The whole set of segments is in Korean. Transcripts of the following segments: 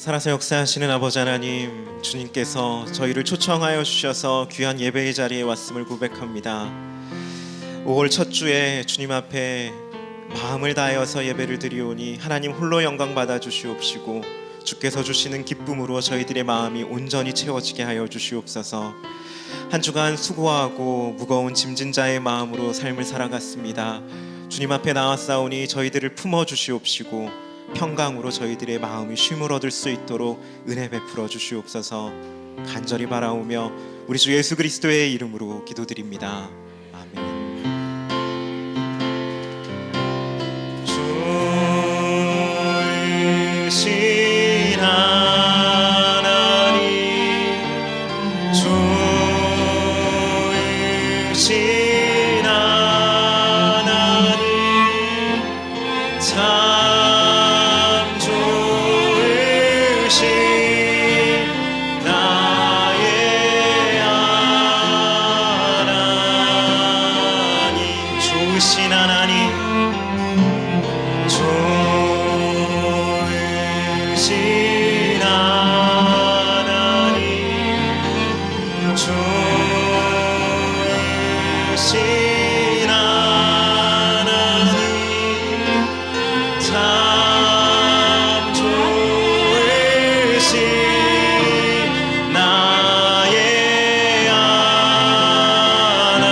살아서 역사하시는 아버지 하나님, 주님께서 저희를 초청하여 주셔서 귀한 예배의 자리에 왔음을 고백합니다. 5월 첫 주에 주님 앞에 마음을 다하여서 예배를 드리오니 하나님 홀로 영광 받아 주시옵시고 주께서 주시는 기쁨으로 저희들의 마음이 온전히 채워지게 하여 주시옵소서. 한 주간 수고하고 무거운 짐진 자의 마음으로 삶을 살아갔습니다. 주님 앞에 나왔사오니 저희들을 품어주시옵시고 평강으로 저희들의 마음이 쉼을 얻을 수 있도록 은혜 베풀어 주시옵소서. 간절히 바라오며 우리 주 예수 그리스도의 이름으로 기도드립니다. 아멘. 주이신 하나님, 주이신 하나님, 참 좋으신 나의 하나님, 좋으신 하나님, 좋으신 하나님, 좋으신 하나님, 참 좋으신 나의 하나님,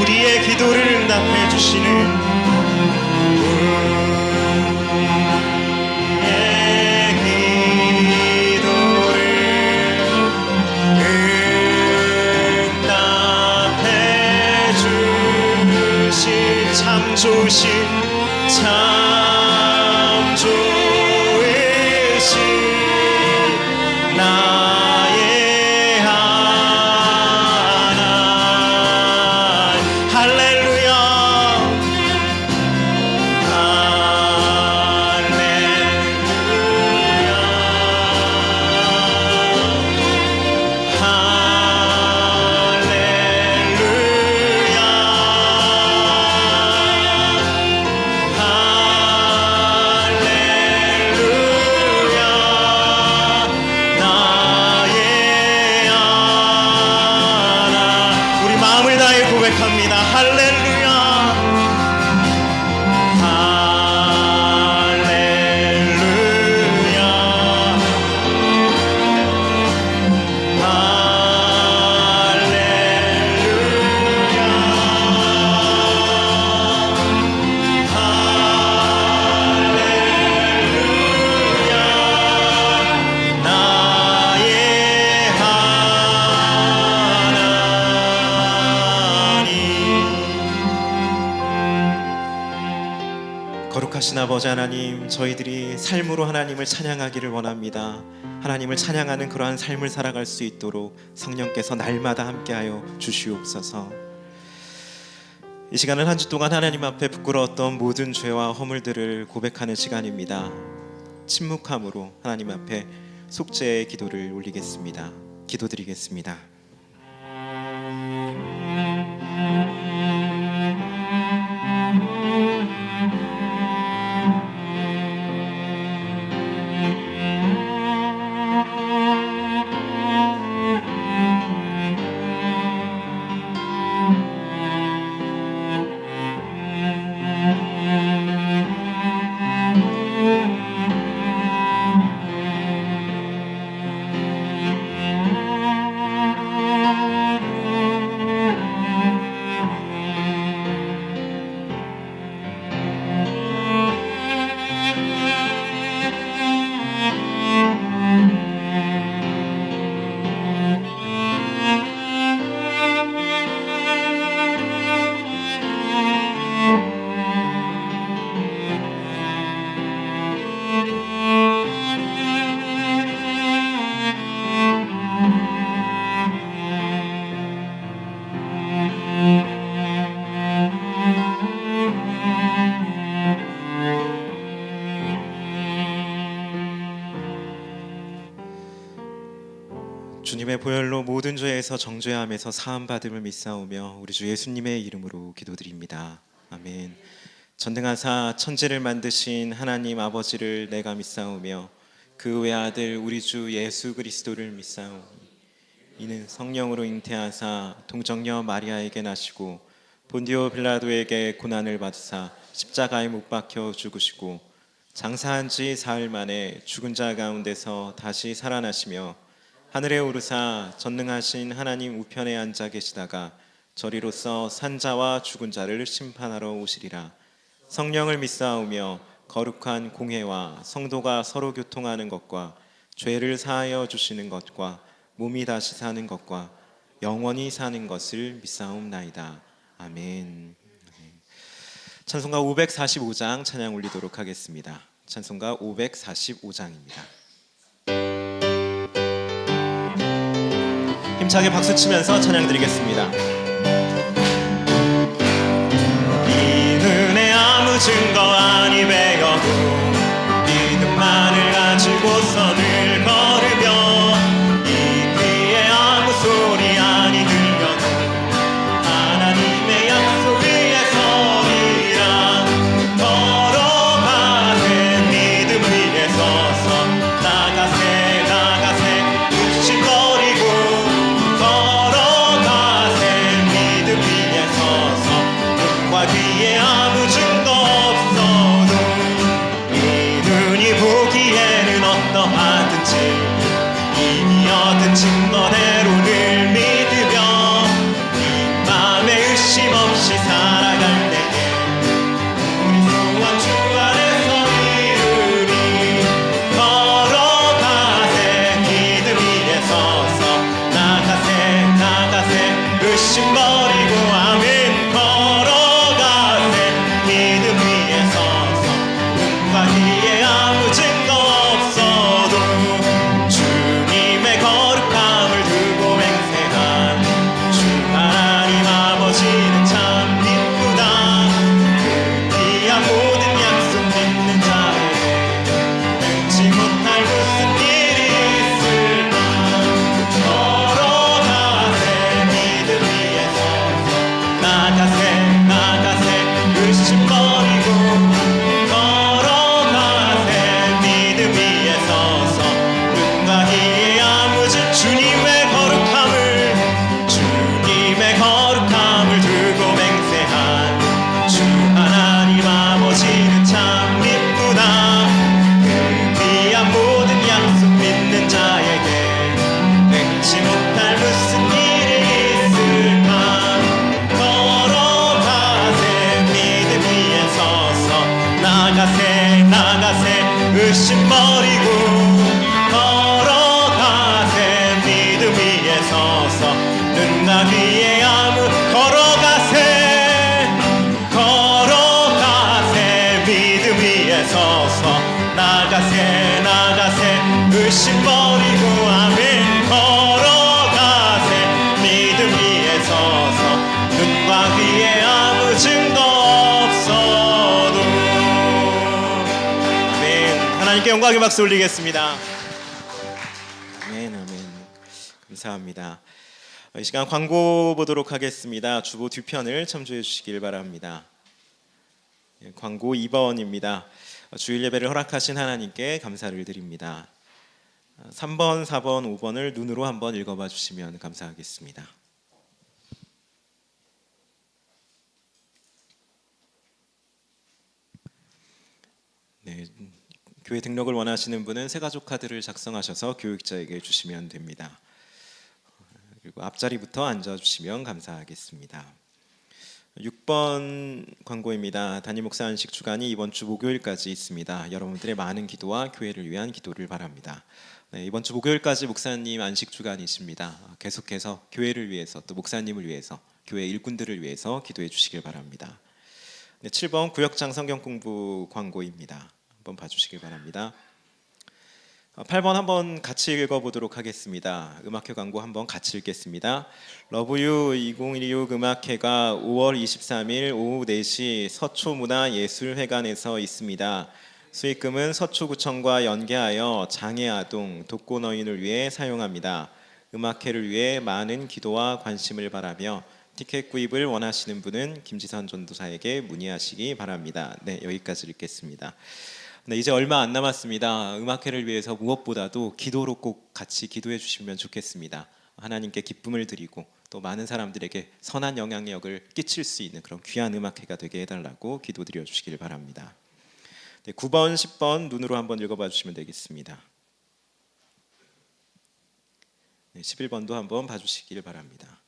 우리의 기도를 응답해 주시는 참 좋으신, 참 좋으신 나의 하나님, 할렐루야, 고백합니다. 할렐루야, 할렐루야, 할렐루야, 할렐루야, 나의 거룩하신 아버지 하나님, 저희들이 삶으로 하나님을 찬양하기를 원합니다. 하나님을 찬양하는 그러한 삶을 살아갈 수 있도록 성령께서 날마다 함께하여 주시옵소서. 이 시간은 한 주 동안 하나님 앞에 부끄러웠던 모든 죄와 허물들을 고백하는 시간입니다. 침묵함으로 하나님 앞에 속죄의 기도를 올리겠습니다. 기도드리겠습니다. 주님의 보혈로 모든 죄에서 정죄함에서 사함 받음을 믿사오며 우리 주 예수님의 이름으로 기도드립니다. 아멘. 전능하사 천지를 만드신 하나님 아버지를 내가 믿사오며 그 외아들 우리 주 예수 그리스도를 믿사오니 이는 성령으로 잉태하사 동정녀 마리아에게 나시고 본디오 빌라도에게 고난을 받으사 십자가에 못 박혀 죽으시고 장사한 지 사흘 만에 죽은 자 가운데서 다시 살아나시며 하늘에 오르사 전능하신 하나님 우편에 앉아 계시다가 저리로서 산자와 죽은 자를 심판하러 오시리라. 성령을 믿사오며 거룩한 공회와 성도가 서로 교통하는 것과 죄를 사하여 주시는 것과 몸이 다시 사는 것과 영원히 사는 것을 믿사옵나이다. 아멘. 찬송가 545장 찬양 올리도록 하겠습니다. 찬송가 545장입니다. 힘차게 박수 치면서 찬양 드리겠습니다. 이 은혜 아무 증거 아니 배경고 믿음만을 가지고서 늘 걸으며 이 귀에 아무 소리 아니 들려도 하나님의 약속 위에 서리라. 걸어가세 믿음 위에 서서 나가세 나가세 욱신거리고 걸어가세 믿음 위에 서서 눈과 귀에 아무 증거 없어도 이 눈이 보기에는 어떠하든지 이미 얻은 증거대로 늘 믿으며 이 맘에 의심 없이 살아갈 때에 우리 소원 주 안에서 이루리. 걸어가세 기름 위에 서서 나가세 나가세 의심 버리고 아멘. 걸어가세 믿음 위에 서서 눈과 귀에 아무 증거 없어도 주님의 거룩함을 두고 맹세한 주 하나님 아버지는 참 이쁘다. 그 귀한 모든 약속 믿는 자에게 능치 못할 무슨 일이 있을까. 걸어가세 믿음 위에 서서 나가세 나가세 의심 버리고 걸어가세 믿음 위에 서서 눈과 귀에 아무 증 주님의 거룩함을 두고 맹세한 주 하나님 아버지는 참 이쁘다. 그 귀한 모든 약속 믿는 자에게 능치 못할 무슨 일이 있을까. 걸어가세 믿음 위에 서서 나가세 나가세 의심 버리고 걸어가세 믿음 위에 서서 눈과 귀에 아무 걸어가세 믿음 위에 서서 나가세 나가세 의심 버리고 아멘. 걸어가세 믿음 위에 서서 눈과 귀에 아무 증거 없어도 아멘. 하나님께 영광의 박수 올리겠습니다. 아멘 아멘. 감사합니다. 이 시간 광고 보도록 하겠습니다. 주보 뒤편을 참조해 주시길 바랍니다. 광고 2번입니다. 주일 예배를 허락하신 하나님께 감사를 드립니다. 3번, 4번, 5번을 눈으로 한번 읽어봐 주시면 감사하겠습니다. 네, 교회 등록을 원하시는 분은 새가족 카드를 작성하셔서 교육자에게 주시면 됩니다. 그리고 앞자리부터 앉아주시면 감사하겠습니다. 6번 광고입니다. 담임 목사 안식 주간이 이번 주 목요일까지 있습니다. 여러분들의 많은 기도와 교회를 위한 기도를 바랍니다. 네, 이번 주 목요일까지 목사님 안식 주간이십니다. 계속해서 교회를 위해서 또 목사님을 위해서 교회 일꾼들을 위해서 기도해 주시길 바랍니다. 네, 7번 구역장 성경 공부 광고입니다. 한번 봐주시길 바랍니다. 8번 한번 같이 읽어보도록 하겠습니다. 음악회 광고 한번 같이 읽겠습니다. 러브유 2016 음악회가 5월 23일 오후 4시 서초문화예술회관에서 있습니다. 수익금은 서초구청과 연계하여 장애아동, 독거노인을 위해 사용합니다. 음악회를 위해 많은 기도와 관심을 바라며 티켓 구입을 원하시는 분은 김지선 전도사에게 문의하시기 바랍니다. 네, 여기까지 읽겠습니다. 네, 이제 얼마 안 남았습니다. 음악회를 위해서 무엇보다도 기도로 꼭 같이 기도해 주시면 좋겠습니다. 하나님께 기쁨을 드리고 또 많은 사람들에게 선한 영향력을 끼칠 수 있는 그런 귀한 음악회가 되게 해달라고 기도드려 주시길 바랍니다. 네, 9번, 10번 눈으로 한번 읽어봐 주시면 되겠습니다. 네, 11번도 한번 봐주시길 바랍니다.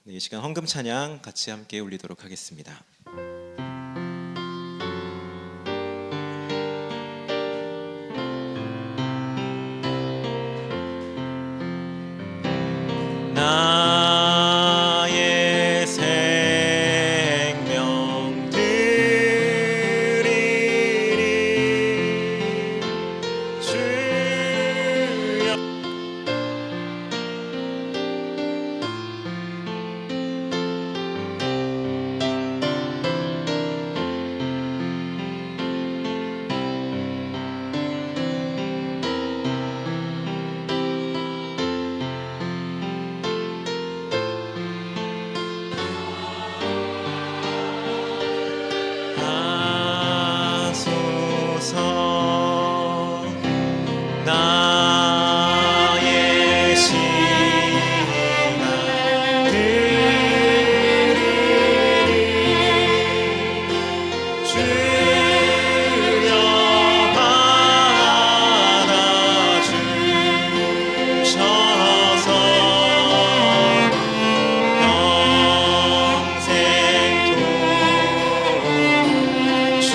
네, 이 시간 헌금 찬양 같이 함께 올리도록 하겠습니다. 나의 생명 드리리 주여. 하소서 나의 시간 드리리 주여 받아주셔서 평생토록 주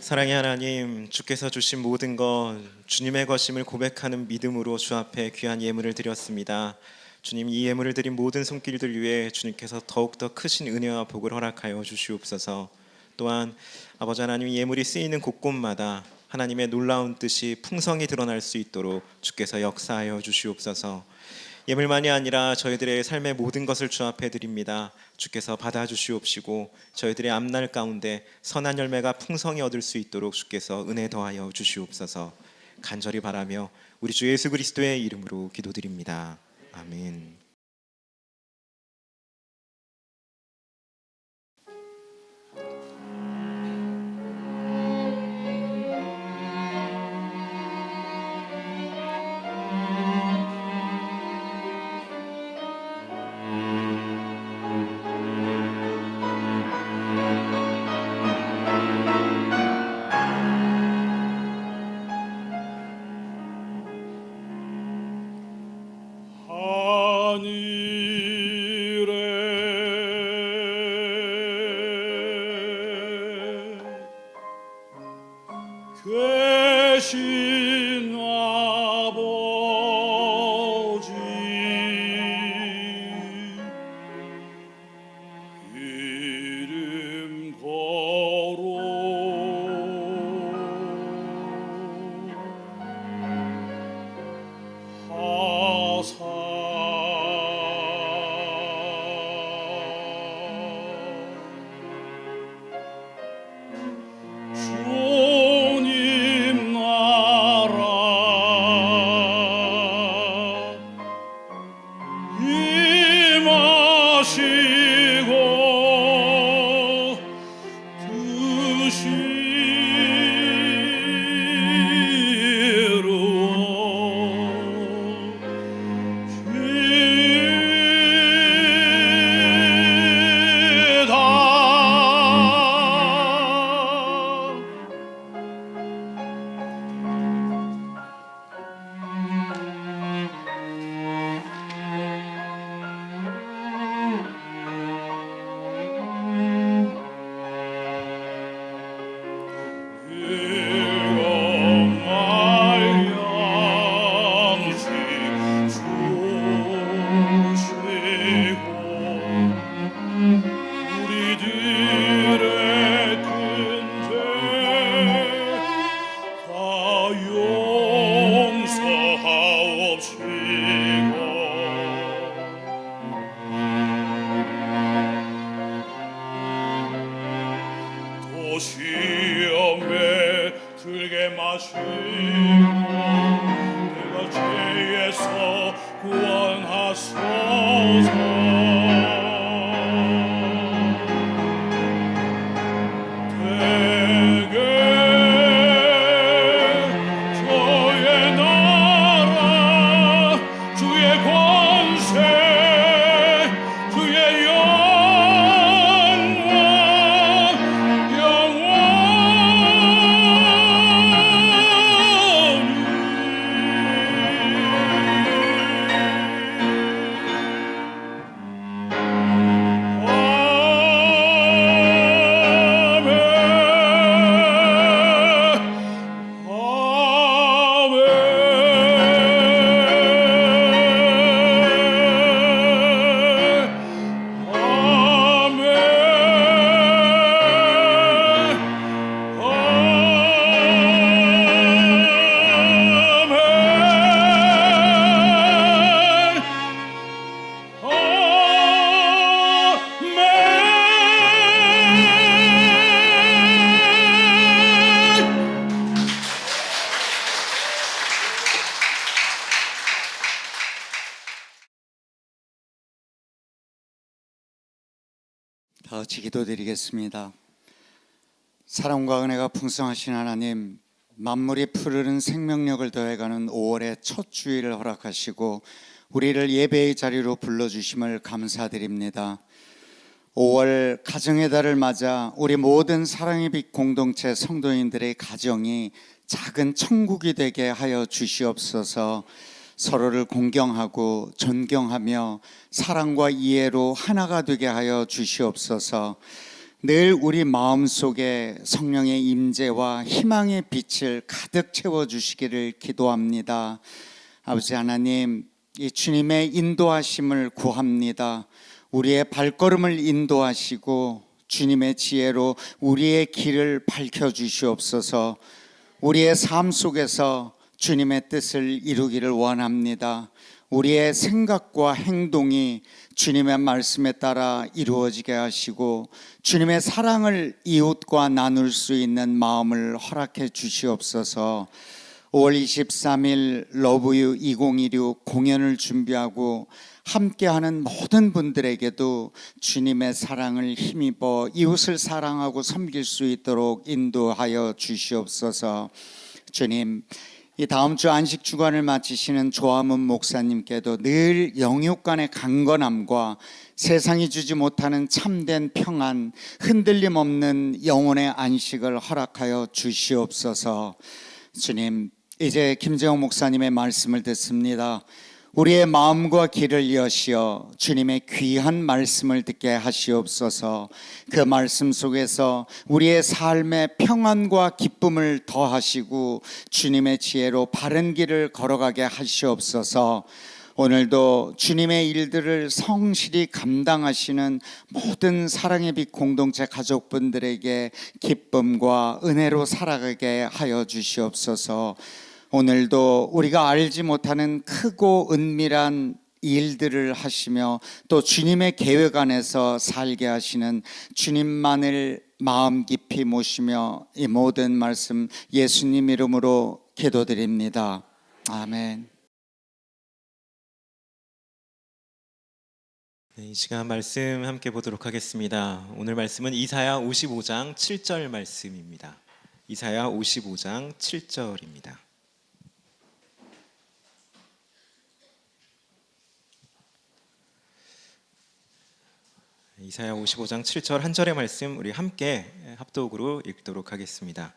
사랑의 하나님, 주께서 주신 모든 것 주님의 것임을 고백하는 믿음으로 주 앞에 귀한 예물을 드렸습니다. 주님, 이 예물을 드린 모든 손길들 위해 주님께서 더욱더 크신 은혜와 복을 허락하여 주시옵소서. 또한 아버지 하나님, 예물이 쓰이는 곳곳마다 하나님의 놀라운 뜻이 풍성히 드러날 수 있도록 주께서 역사하여 주시옵소서. 예물만이 아니라 저희들의 삶의 모든 것을 주 앞에 드립니다. 주께서 받아주시옵시고 저희들의 앞날 가운데 선한 열매가 풍성히 얻을 수 있도록 주께서 은혜 더하여 주시옵소서. 간절히 바라며 우리 주 예수 그리스도의 이름으로 기도드립니다. 아멘. 계신 아버지 이름 거로 하사 주님 나라 위험에 들게 마시고 내가 죄에서 구원하소서. 되게 주의 나라 주의 권세 주의 영광 다 같이 기도드리겠습니다. 사랑과 은혜가 풍성하신 하나님, 만물이 푸르는 생명력을 더해가는 5월의 첫 주일을 허락하시고 우리를 예배의 자리로 불러주심을 감사드립니다. 5월 가정의 달을 맞아 우리 모든 사랑의 빛 공동체 성도인들의 가정이 작은 천국이 되게 하여 주시옵소서. 서로를 공경하고 존경하며 사랑과 이해로 하나가 되게 하여 주시옵소서. 늘 우리 마음속에 성령의 임재와 희망의 빛을 가득 채워주시기를 기도합니다. 아버지 하나님, 이 주님의 인도하심을 구합니다. 우리의 발걸음을 인도하시고 주님의 지혜로 우리의 길을 밝혀주시옵소서. 우리의 삶 속에서 주님의 뜻을 이루기를 원합니다. 우리의 생각과 행동이 주님의 말씀에 따라 이루어지게 하시고 주님의 사랑을 이웃과 나눌 수 있는 마음을 허락해 주시옵소서. 5월 23일 러브유 2016 공연을 준비하고 함께하는 모든 분들에게도 주님의 사랑을 힘입어 이웃을 사랑하고 섬길 수 있도록 인도하여 주시옵소서. 주님, 이 다음 주 안식 주간을 마치시는 조화문 목사님께도 늘 영육 간의 강건함과 세상이 주지 못하는 참된 평안, 흔들림 없는 영혼의 안식을 허락하여 주시옵소서. 주님, 이제 김재홍 목사님의 말씀을 듣습니다. 우리의 마음과 귀를 여시어 주님의 귀한 말씀을 듣게 하시옵소서. 그 말씀 속에서 우리의 삶의 평안과 기쁨을 더하시고 주님의 지혜로 바른 길을 걸어가게 하시옵소서. 오늘도 주님의 일들을 성실히 감당하시는 모든 사랑의 빛 공동체 가족분들에게 기쁨과 은혜로 살아가게 하여 주시옵소서. 오늘도 우리가 알지 못하는 크고 은밀한 일들을 하시며 또 주님의 계획 안에서 살게 하시는 주님만을 마음 깊이 모시며 이 모든 말씀 예수님 이름으로 기도드립니다. 아멘. 이 시간 말씀 함께 보도록 하겠습니다. 오늘 말씀은 이사야 55장 7절 말씀입니다. 이사야 55장 7절입니다. 이사야 55장 7절 한 절의 말씀 우리 함께 합독으로 읽도록 하겠습니다.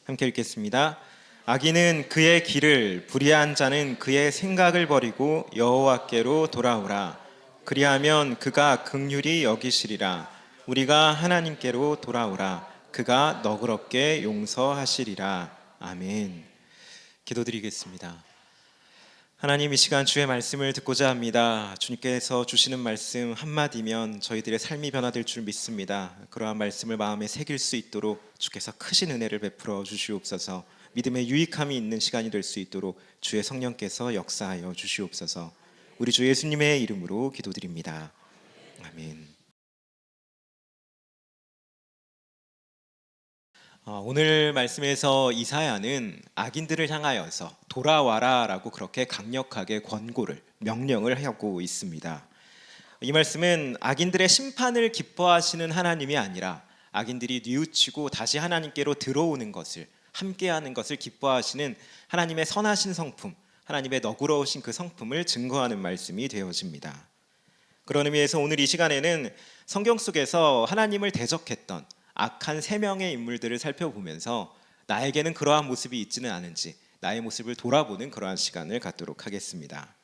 함께 읽겠습니다. 악인은 그의 길을, 불의한 자는 그의 생각을 버리고 여호와께로 돌아오라. 그리하면 그가 긍휼히 여기시리라. 우리가 하나님께로 돌아오라. 그가 너그럽게 용서하시리라. 아멘. 기도드리겠습니다. 하나님, 이 시간 주의 말씀을 듣고자 합니다. 주님께서 주시는 말씀 한마디면 저희들의 삶이 변화될 줄 믿습니다. 그러한 말씀을 마음에 새길 수 있도록 주께서 크신 은혜를 베풀어 주시옵소서. 믿음의 유익함이 있는 시간이 될 수 있도록 주의 성령께서 역사하여 주시옵소서. 우리 주 예수님의 이름으로 기도드립니다. 아멘. 오늘 말씀에서 이사야는 악인들을 향하여서 돌아와라라고 그렇게 강력하게 권고를 명령을 하고 있습니다. 이 말씀은 악인들의 심판을 기뻐하시는 하나님이 아니라 악인들이 뉘우치고 다시 하나님께로 들어오는 것을 함께하는 것을 기뻐하시는 하나님의 선하신 성품, 하나님의 너그러우신 그 성품을 증거하는 말씀이 되어집니다. 그런 의미에서 오늘 이 시간에는 성경 속에서 하나님을 대적했던 악한 세 명의 인물들을 살펴보면서 나에게는 그러한 모습이 있지는 않은지 나의 모습을 돌아보는 그러한 시간을 갖도록 하겠습니다.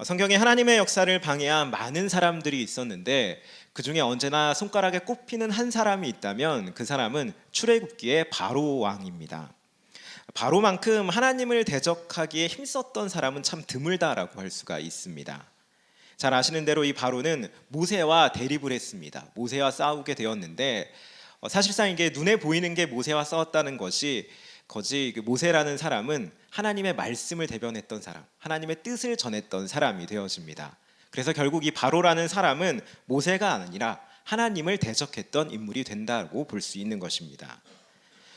성경에 하나님의 역사를 방해한 많은 사람들이 있었는데 그 중에 언제나 손가락에 꼽히는 한 사람이 있다면 그 사람은 출애굽기의 바로 왕입니다. 바로만큼 하나님을 대적하기에 힘썼던 사람은 참 드물다라고 할 수가 있습니다. 잘 아시는 대로 이 바로는 모세와 대립을 했습니다. 모세와 싸우게 되었는데 사실상 이게 눈에 보이는 게 모세와 싸웠다는 것이 거지 모세라는 사람은 하나님의 말씀을 대변했던 사람, 하나님의 뜻을 전했던 사람이 되어집니다. 그래서 결국 이 바로라는 사람은 모세가 아니라 하나님을 대적했던 인물이 된다고 볼 수 있는 것입니다.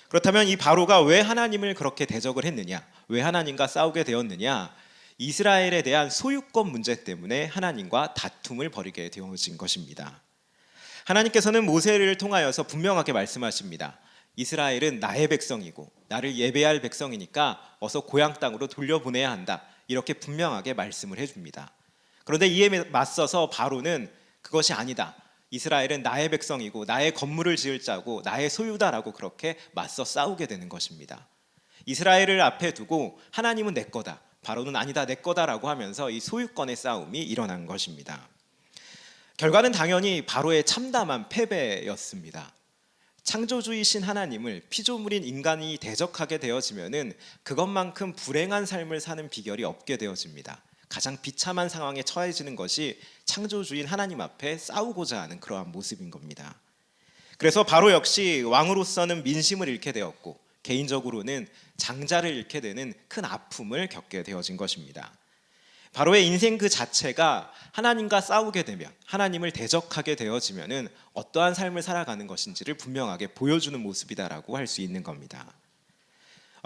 그렇다면 이 바로가 왜 하나님을 그렇게 대적을 했느냐, 왜 하나님과 싸우게 되었느냐, 이스라엘에 대한 소유권 문제 때문에 하나님과 다툼을 벌이게 되어진 것입니다. 하나님께서는 모세를 통하여서 분명하게 말씀하십니다. 이스라엘은 나의 백성이고 나를 예배할 백성이니까 어서 고향 땅으로 돌려보내야 한다. 이렇게 분명하게 말씀을 해줍니다. 그런데 이에 맞서서 바로는 그것이 아니다. 이스라엘은 나의 백성이고 나의 건물을 지을 자고 나의 소유다라고 그렇게 맞서 싸우게 되는 것입니다. 이스라엘을 앞에 두고 하나님은 내 거다. 바로는 아니다 내 거다라고 하면서 이 소유권의 싸움이 일어난 것입니다. 결과는 당연히 바로의 참담한 패배였습니다. 창조주이신 하나님을 피조물인 인간이 대적하게 되어지면은 그것만큼 불행한 삶을 사는 비결이 없게 되어집니다. 가장 비참한 상황에 처해지는 것이 창조주인 하나님 앞에 싸우고자 하는 그러한 모습인 겁니다. 그래서 바로 역시 왕으로서는 민심을 잃게 되었고 개인적으로는 장자를 잃게 되는 큰 아픔을 겪게 되어진 것입니다. 바로의 인생 그 자체가 하나님과 싸우게 되면, 하나님을 대적하게 되어지면은 어떠한 삶을 살아가는 것인지를 분명하게 보여주는 모습이다라고 할 수 있는 겁니다.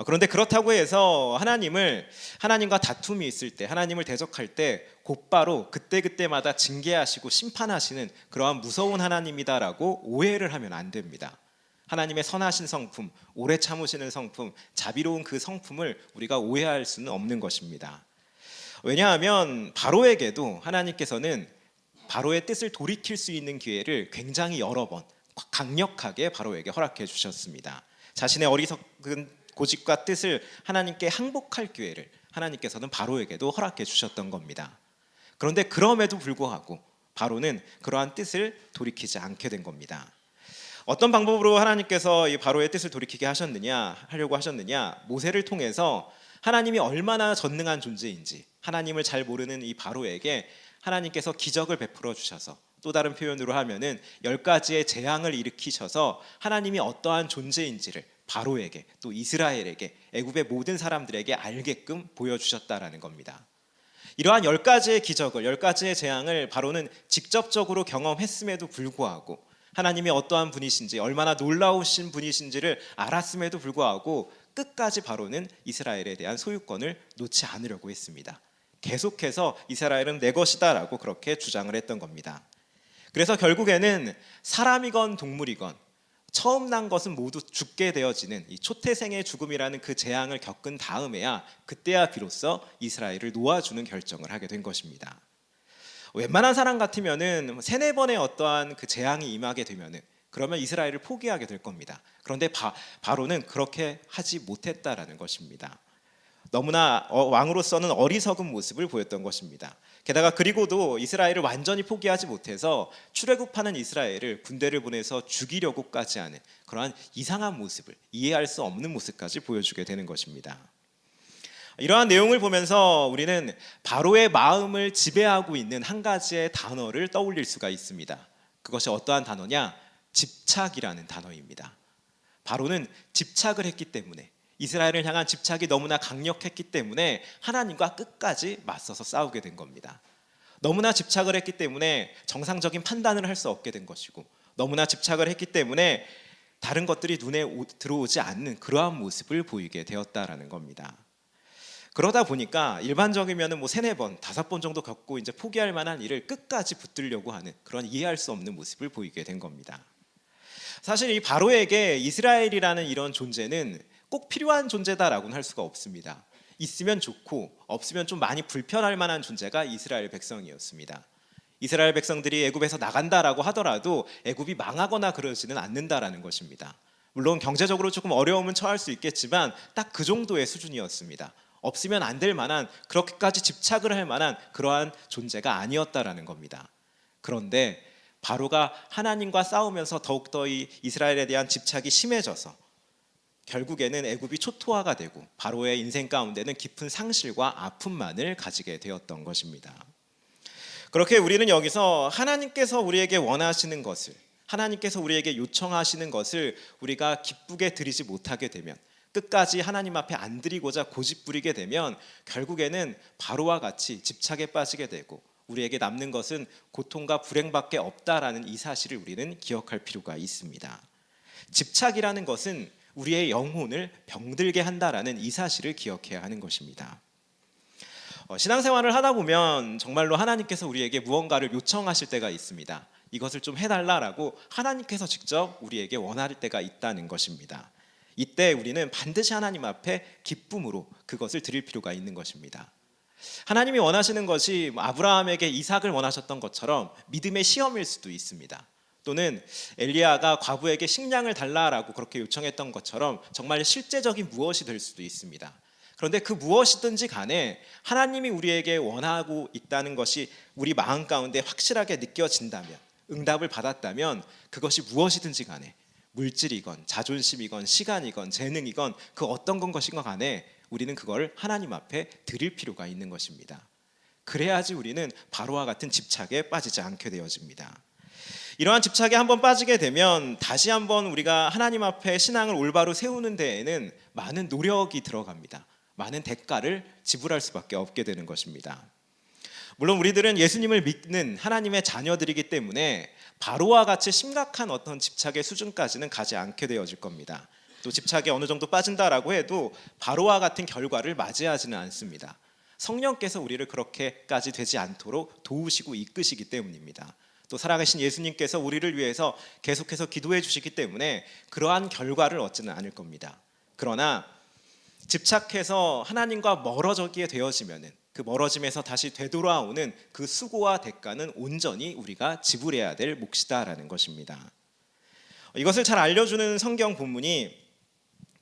그런데 그렇다고 해서 하나님과 다툼이 있을 때, 하나님을 대적할 때 곧바로 그때그때마다 징계하시고 심판하시는 그러한 무서운 하나님이다라고 오해를 하면 안 됩니다. 하나님의 선하신 성품, 오래 참으시는 성품, 자비로운 그 성품을 우리가 오해할 수는 없는 것입니다. 왜냐하면 바로에게도 하나님께서는 바로의 뜻을 돌이킬 수 있는 기회를 굉장히 여러 번 강력하게 바로에게 허락해 주셨습니다. 자신의 어리석은 고집과 뜻을 하나님께 항복할 기회를 하나님께서는 바로에게도 허락해 주셨던 겁니다. 그런데 그럼에도 불구하고 바로는 그러한 뜻을 돌이키지 않게 된 겁니다. 어떤 방법으로 하나님께서 이 바로의 뜻을 돌이키게 하려고 하셨느냐, 모세를 통해서 하나님이 얼마나 전능한 존재인지 하나님을 잘 모르는 이 바로에게 하나님께서 기적을 베풀어 주셔서, 또 다른 표현으로 하면은 10가지의 재앙을 일으키셔서 하나님이 어떠한 존재인지를 바로에게, 또 이스라엘에게, 애굽의 모든 사람들에게 알게끔 보여주셨다라는 겁니다. 이러한 10가지의 기적을, 10가지의 재앙을 바로는 직접적으로 경험했음에도 불구하고, 하나님이 어떠한 분이신지, 얼마나 놀라우신 분이신지를 알았음에도 불구하고 끝까지 바로는 이스라엘에 대한 소유권을 놓지 않으려고 했습니다. 계속해서 이스라엘은 내 것이다라고 그렇게 주장을 했던 겁니다. 그래서 결국에는 사람이건 동물이건 처음 난 것은 모두 죽게 되어지는 이 초태생의 죽음이라는 그 재앙을 겪은 다음에야, 그때야 비로소 이스라엘을 놓아주는 결정을 하게 된 것입니다. 웬만한 사람 같으면은 3-4번의 어떠한 그 재앙이 임하게 되면은 그러면 이스라엘을 포기하게 될 겁니다. 그런데 바로는 그렇게 하지 못했다라는 것입니다. 너무나 왕으로서는 어리석은 모습을 보였던 것입니다. 게다가 그리고도 이스라엘을 완전히 포기하지 못해서 출애굽하는 이스라엘을 군대를 보내서 죽이려고까지 하는 그러한 이상한 모습을, 이해할 수 없는 모습까지 보여주게 되는 것입니다. 이러한 내용을 보면서 우리는 바로의 마음을 지배하고 있는 한 가지의 단어를 떠올릴 수가 있습니다. 그것이 어떠한 단어냐? 집착이라는 단어입니다. 바로는 집착을 했기 때문에, 이스라엘을 향한 집착이 너무나 강력했기 때문에 하나님과 끝까지 맞서서 싸우게 된 겁니다. 너무나 집착을 했기 때문에 정상적인 판단을 할 수 없게 된 것이고, 너무나 집착을 했기 때문에 다른 것들이 눈에 들어오지 않는 그러한 모습을 보이게 되었다라는 겁니다. 그러다 보니까 일반적이면은 뭐 3-4번, 5번 정도 겪고 이제 포기할 만한 일을 끝까지 붙들려고 하는 그런 이해할 수 없는 모습을 보이게 된 겁니다. 사실 이 바로에게 이스라엘이라는 이런 존재는 꼭 필요한 존재다라고는 할 수가 없습니다. 있으면 좋고 없으면 좀 많이 불편할 만한 존재가 이스라엘 백성이었습니다. 이스라엘 백성들이 애굽에서 나간다라고 하더라도 애굽이 망하거나 그러지는 않는다라는 것입니다. 물론 경제적으로 조금 어려움은 처할 수 있겠지만 딱 그 정도의 수준이었습니다. 없으면 안 될 만한, 그렇게까지 집착을 할 만한 그러한 존재가 아니었다라는 겁니다. 그런데 바로가 하나님과 싸우면서 더욱더 이 이스라엘에 대한 집착이 심해져서 결국에는 애굽이 초토화가 되고 바로의 인생 가운데는 깊은 상실과 아픔만을 가지게 되었던 것입니다. 그렇게 우리는 여기서 하나님께서 우리에게 원하시는 것을, 하나님께서 우리에게 요청하시는 것을 우리가 기쁘게 드리지 못하게 되면, 끝까지 하나님 앞에 안 드리고자 고집부리게 되면 결국에는 바로와 같이 집착에 빠지게 되고 우리에게 남는 것은 고통과 불행밖에 없다라는 이 사실을 우리는 기억할 필요가 있습니다. 집착이라는 것은 우리의 영혼을 병들게 한다라는 이 사실을 기억해야 하는 것입니다. 신앙생활을 하다 보면 정말로 하나님께서 우리에게 무언가를 요청하실 때가 있습니다. 이것을 좀 해달라라고 하나님께서 직접 우리에게 원할 때가 있다는 것입니다. 이때 우리는 반드시 하나님 앞에 기쁨으로 그것을 드릴 필요가 있는 것입니다. 하나님이 원하시는 것이 아브라함에게 이삭을 원하셨던 것처럼 믿음의 시험일 수도 있습니다. 또는 엘리야가 과부에게 식량을 달라라고 그렇게 요청했던 것처럼 정말 실제적인 무엇이 될 수도 있습니다. 그런데 그 무엇이든지 간에 하나님이 우리에게 원하고 있다는 것이 우리 마음 가운데 확실하게 느껴진다면, 응답을 받았다면 그것이 무엇이든지 간에 물질이건 자존심이건 시간이건 재능이건 그 어떤 건 것인가 간에 우리는 그걸 하나님 앞에 드릴 필요가 있는 것입니다. 그래야지 우리는 바로와 같은 집착에 빠지지 않게 되어집니다. 이러한 집착에 한번 빠지게 되면 다시 한번 우리가 하나님 앞에 신앙을 올바로 세우는 데에는 많은 노력이 들어갑니다. 많은 대가를 지불할 수밖에 없게 되는 것입니다. 물론 우리들은 예수님을 믿는 하나님의 자녀들이기 때문에 바로와 같이 심각한 어떤 집착의 수준까지는 가지 않게 되어질 겁니다. 또 집착에 어느 정도 빠진다라고 해도 바로와 같은 결과를 맞이하지는 않습니다. 성령께서 우리를 그렇게까지 되지 않도록 도우시고 이끄시기 때문입니다. 또 살아계신 예수님께서 우리를 위해서 계속해서 기도해 주시기 때문에 그러한 결과를 얻지는 않을 겁니다. 그러나 집착해서 하나님과 멀어지게 되어지면은 그 멀어짐에서 다시 되돌아오는 그 수고와 대가는 온전히 우리가 지불해야 될 몫이다라는 것입니다. 이것을 잘 알려주는 성경 본문이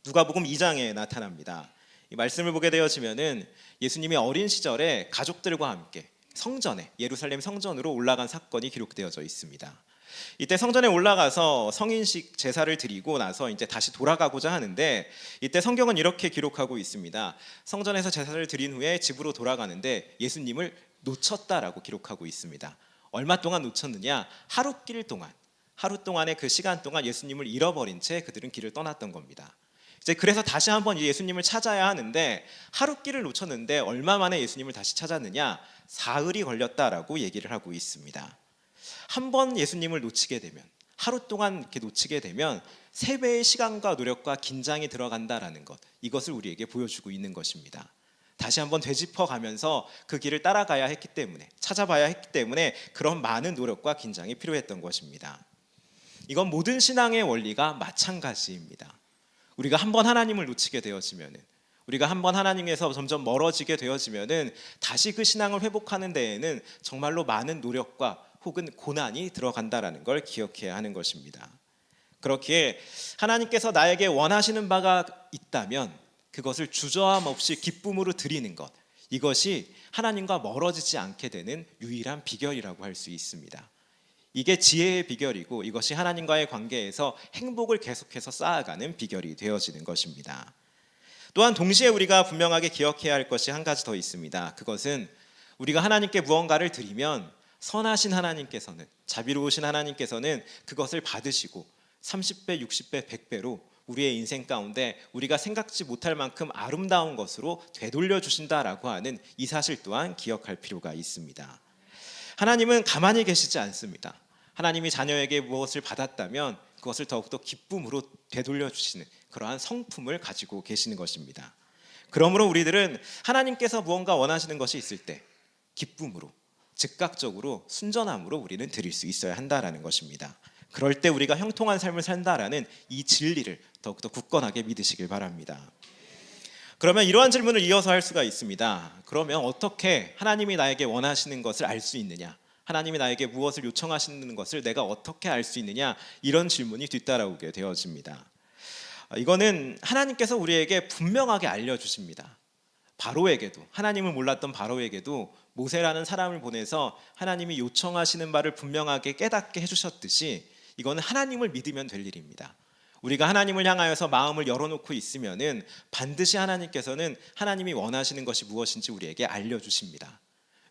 누가복음 2장에 나타납니다. 이 말씀을 보게 되어지면은 예수님이 어린 시절에 가족들과 함께 성전에, 예루살렘 성전으로 올라간 사건이 기록되어져 있습니다. 이때 성전에 올라가서 성인식 제사를 드리고 나서 이제 다시 돌아가고자 하는데, 이때 성경은 이렇게 기록하고 있습니다. 성전에서 제사를 드린 후에 집으로 돌아가는데 예수님을 놓쳤다라고 기록하고 있습니다. 얼마 동안 놓쳤느냐? 하루 동안의 그 시간 동안 예수님을 잃어버린 채 그들은 길을 떠났던 겁니다. 이제 그래서 다시 한번 예수님을 찾아야 하는데, 하루길을 놓쳤는데 얼마 만에 예수님을 다시 찾았느냐? 사흘이 걸렸다라고 얘기를 하고 있습니다. 한 번 예수님을 놓치게 되면, 하루 동안 이렇게 놓치게 되면 3배의 시간과 노력과 긴장이 들어간다라는 것, 이것을 우리에게 보여주고 있는 것입니다. 다시 한번 되짚어가면서 그 길을 따라가야 했기 때문에, 찾아봐야 했기 때문에 그런 많은 노력과 긴장이 필요했던 것입니다. 이건 모든 신앙의 원리가 마찬가지입니다. 우리가 한번 하나님을 놓치게 되어지면은, 우리가 한번 하나님에서 점점 멀어지게 되어지면은 다시 그 신앙을 회복하는 데에는 정말로 많은 노력과 혹은 고난이 들어간다라는 걸 기억해야 하는 것입니다. 그렇기에 하나님께서 나에게 원하시는 바가 있다면 그것을 주저함 없이 기쁨으로 드리는 것, 이것이 하나님과 멀어지지 않게 되는 유일한 비결이라고 할 수 있습니다. 이게 지혜의 비결이고 이것이 하나님과의 관계에서 행복을 계속해서 쌓아가는 비결이 되어지는 것입니다. 또한 동시에 우리가 분명하게 기억해야 할 것이 한 가지 더 있습니다. 그것은 우리가 하나님께 무언가를 드리면 선하신 하나님께서는, 자비로우신 하나님께서는 그것을 받으시고 30배, 60배, 100배로 우리의 인생 가운데 우리가 생각지 못할 만큼 아름다운 것으로 되돌려 주신다라고 하는 이 사실 또한 기억할 필요가 있습니다. 하나님은 가만히 계시지 않습니다. 하나님이 자녀에게 무엇을 받았다면 그것을 더욱더 기쁨으로 되돌려 주시는 그러한 성품을 가지고 계시는 것입니다. 그러므로 우리들은 하나님께서 무언가 원하시는 것이 있을 때 기쁨으로, 즉각적으로, 순전함으로 우리는 드릴 수 있어야 한다라는 것입니다. 그럴 때 우리가 형통한 삶을 산다라는 이 진리를 더욱더 굳건하게 믿으시길 바랍니다. 그러면 이러한 질문을 이어서 할 수가 있습니다. 그러면 어떻게 하나님이 나에게 원하시는 것을 알 수 있느냐? 하나님이 나에게 무엇을 요청하시는 것을 내가 어떻게 알 수 있느냐? 이런 질문이 뒤따라오게 되어집니다. 이거는 하나님께서 우리에게 분명하게 알려주십니다. 바로에게도, 하나님을 몰랐던 바로에게도 모세라는 사람을 보내서 하나님이 요청하시는 바를 분명하게 깨닫게 해주셨듯이 이거는 하나님을 믿으면 될 일입니다. 우리가 하나님을 향하여서 마음을 열어놓고 있으면은 반드시 하나님께서는 하나님이 원하시는 것이 무엇인지 우리에게 알려주십니다.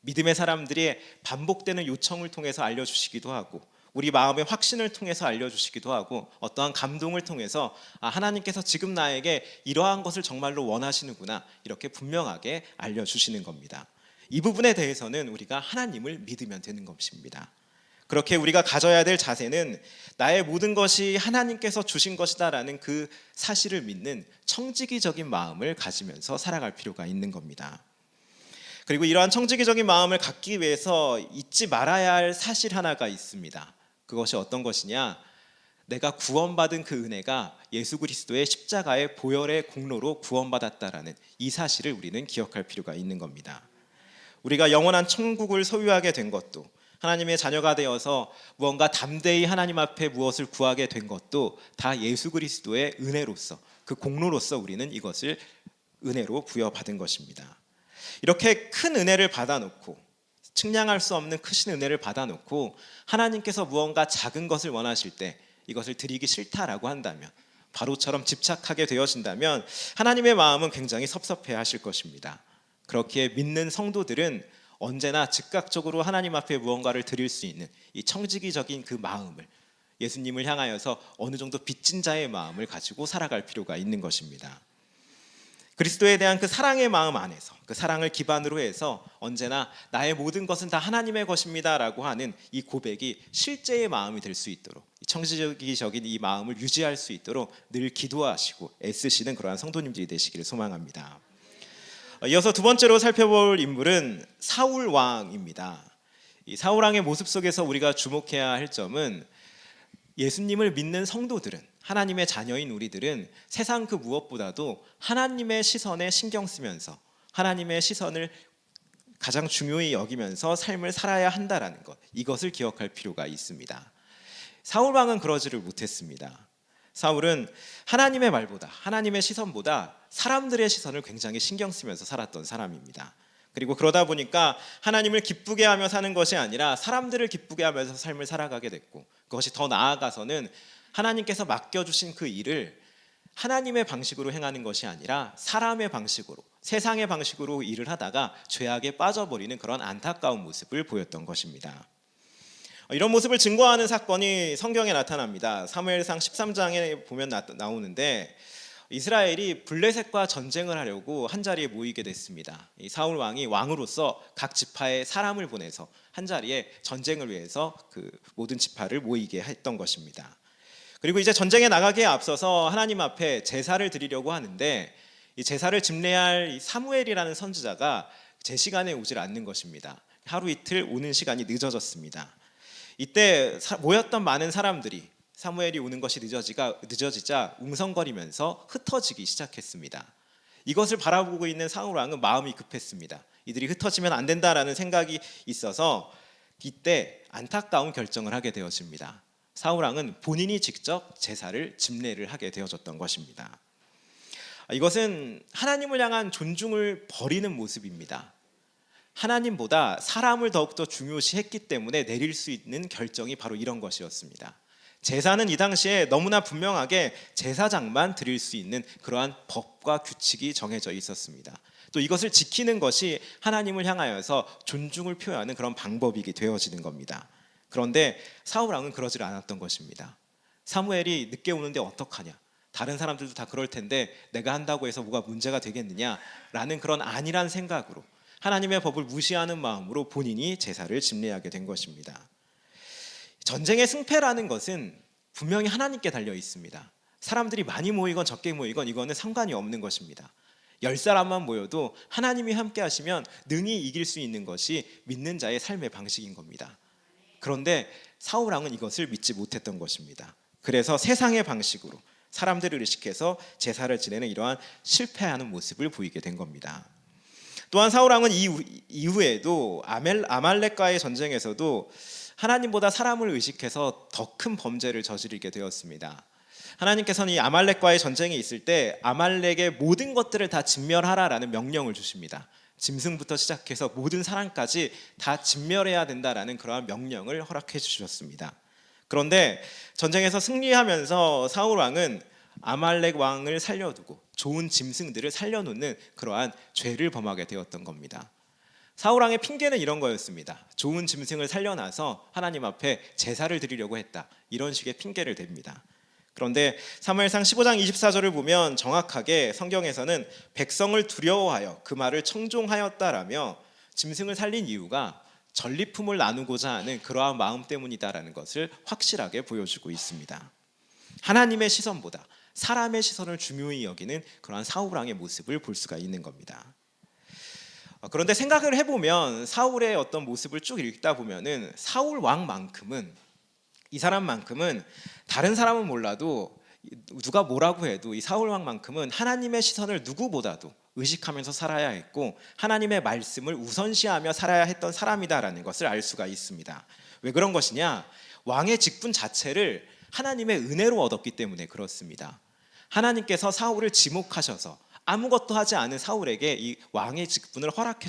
믿음의 사람들이 반복되는 요청을 통해서 알려주시기도 하고 우리 마음의 확신을 통해서 알려주시기도 하고 어떠한 감동을 통해서 하나님께서 지금 나에게 이러한 것을 정말로 원하시는구나 이렇게 분명하게 알려주시는 겁니다. 이 부분에 대해서는 우리가 하나님을 믿으면 되는 것입니다. 그렇게 우리가 가져야 될 자세는 나의 모든 것이 하나님께서 주신 것이다라는 그 사실을 믿는 청지기적인 마음을 가지면서 살아갈 필요가 있는 겁니다. 그리고 이러한 청지기적인 마음을 갖기 위해서 잊지 말아야 할 사실 하나가 있습니다. 그것이 어떤 것이냐? 내가 구원받은 그 은혜가 예수 그리스도의 십자가의 보혈의 공로로 구원받았다라는 이 사실을 우리는 기억할 필요가 있는 겁니다. 우리가 영원한 천국을 소유하게 된 것도 하나님의 자녀가 되어서 무언가 담대히 하나님 앞에 무엇을 구하게 된 것도 다 예수 그리스도의 은혜로서 그 공로로서 우리는 이것을 은혜로 부여받은 것입니다. 이렇게 큰 은혜를 받아놓고 측량할 수 없는 크신 은혜를 받아놓고 하나님께서 무언가 작은 것을 원하실 때 이것을 드리기 싫다라고 한다면 바로처럼 집착하게 되어진다면 하나님의 마음은 굉장히 섭섭해 하실 것입니다. 그렇기에 믿는 성도들은 언제나 즉각적으로 하나님 앞에 무언가를 드릴 수 있는 이 청지기적인 그 마음을 예수님을 향하여서 어느 정도 빚진 자의 마음을 가지고 살아갈 필요가 있는 것입니다. 그리스도에 대한 그 사랑의 마음 안에서 그 사랑을 기반으로 해서 언제나 나의 모든 것은 다 하나님의 것입니다라고 하는 이 고백이 실제의 마음이 될 수 있도록 청지기적인 이 마음을 유지할 수 있도록 늘 기도하시고 애쓰시는 그러한 성도님들이 되시기를 소망합니다. 이어서 두 번째로 살펴볼 인물은 사울 왕입니다. 이 사울 왕의 모습 속에서 우리가 주목해야 할 점은 예수님을 믿는 성도들은 하나님의 자녀인 우리들은 세상 그 무엇보다도 하나님의 시선에 신경 쓰면서 하나님의 시선을 가장 중요히 여기면서 삶을 살아야 한다라는 것 이것을 기억할 필요가 있습니다. 사울 왕은 그러지를 못했습니다. 사울은 하나님의 말보다 하나님의 시선보다 사람들의 시선을 굉장히 신경 쓰면서 살았던 사람입니다. 그리고 그러다 보니까 하나님을 기쁘게 하며 사는 것이 아니라 사람들을 기쁘게 하면서 삶을 살아가게 됐고 그것이 더 나아가서는 하나님께서 맡겨주신 그 일을 하나님의 방식으로 행하는 것이 아니라 사람의 방식으로 세상의 방식으로 일을 하다가 죄악에 빠져버리는 그런 안타까운 모습을 보였던 것입니다. 이런 모습을 증거하는 사건이 성경에 나타납니다. 사무엘상 13장에 보면 나오는데 이스라엘이 블레셋과 전쟁을 하려고 한자리에 모이게 됐습니다. 이 사울 왕이 왕으로서 각 지파에 사람을 보내서 한자리에 전쟁을 위해서 그 모든 지파를 모이게 했던 것입니다. 그리고 이제 전쟁에 나가기에 앞서서 하나님 앞에 제사를 드리려고 하는데 이 제사를 집례할 이 사무엘이라는 선지자가 제 시간에 오질 않는 것입니다. 하루 이틀 오는 시간이 늦어졌습니다. 이때 모였던 많은 사람들이 사무엘이 오는 것이 늦어지자 웅성거리면서 흩어지기 시작했습니다. 이것을 바라보고 있는 사울 왕은 마음이 급했습니다. 이들이 흩어지면 안 된다라는 생각이 있어서 이때 안타까운 결정을 하게 되어집니다. 사울 왕은 본인이 직접 제사를 집례를 하게 되어졌던 것입니다. 이것은 하나님을 향한 존중을 버리는 모습입니다. 하나님보다 사람을 더욱더 중요시했기 때문에 내릴 수 있는 결정이 바로 이런 것이었습니다. 제사는 이 당시에 너무나 분명하게 제사장만 드릴 수 있는 그러한 법과 규칙이 정해져 있었습니다. 또 이것을 지키는 것이 하나님을 향하여서 존중을 표현하는 그런 방법이 되어지는 겁니다. 그런데 사울 왕은 그러질 않았던 것입니다. 사무엘이 늦게 오는데 어떡하냐? 다른 사람들도 다 그럴 텐데 내가 한다고 해서 뭐가 문제가 되겠느냐라는 그런 안일한 생각으로 하나님의 법을 무시하는 마음으로 본인이 제사를 집례하게 된 것입니다. 전쟁의 승패라는 것은 분명히 하나님께 달려 있습니다. 사람들이 많이 모이건 적게 모이건 이거는 상관이 없는 것입니다. 10사람만 모여도 하나님이 함께 하시면 능히 이길 수 있는 것이 믿는 자의 삶의 방식인 겁니다. 그런데 사울 왕은 이것을 믿지 못했던 것입니다. 그래서 세상의 방식으로 사람들을 의식해서 제사를 지내는 이러한 실패하는 모습을 보이게 된 겁니다. 또한 사울 왕은 이후에도 아말렉과의 전쟁에서도 하나님보다 사람을 의식해서 더 큰 범죄를 저지르게 되었습니다. 하나님께서는 이 아말렉과의 전쟁이 있을 때 아말렉의 모든 것들을 다 진멸하라라는 명령을 주십니다. 짐승부터 시작해서 모든 사람까지 다 진멸해야 된다라는 그러한 명령을 허락해 주셨습니다. 그런데 전쟁에서 승리하면서 사울 왕은 아말렉 왕을 살려두고 좋은 짐승들을 살려놓는 그러한 죄를 범하게 되었던 겁니다. 사울 왕의 핑계는 이런 거였습니다. 좋은 짐승을 살려놔서 하나님 앞에 제사를 드리려고 했다. 이런 식의 핑계를 댑니다. 그런데 사무엘상 15장 24절을 보면 정확하게 성경에서는 백성을 두려워하여 그 말을 청종하였다라며 짐승을 살린 이유가 전리품을 나누고자 하는 그러한 마음 때문이다라는 것을 확실하게 보여주고 있습니다. 하나님의 시선보다 사람의 시선을 중요히 여기는 그러한 사울 왕의 모습을 볼 수가 있는 겁니다. 그런데 생각을 해보면 사울의 어떤 모습을 쭉 읽다 보면은 사울 왕만큼은 이 사람만큼은 다른 사람은 몰라도 누가 뭐라고 해도 이 사울 왕만큼은 하나님의 시선을 누구보다도 의식하면서 살아야 했고 하나님의 말씀을 우선시하며 살아야 했던 사람이다라는 것을 알 수가 있습니다. 왜 그런 것이냐? 왕의 직분 자체를 하나님의 은혜로 얻었기 때문에 그렇습니다. 하나님께서 사울을 지목하셔서 아무것도 하지 않은 사울에게 이 왕의 직분을 허락해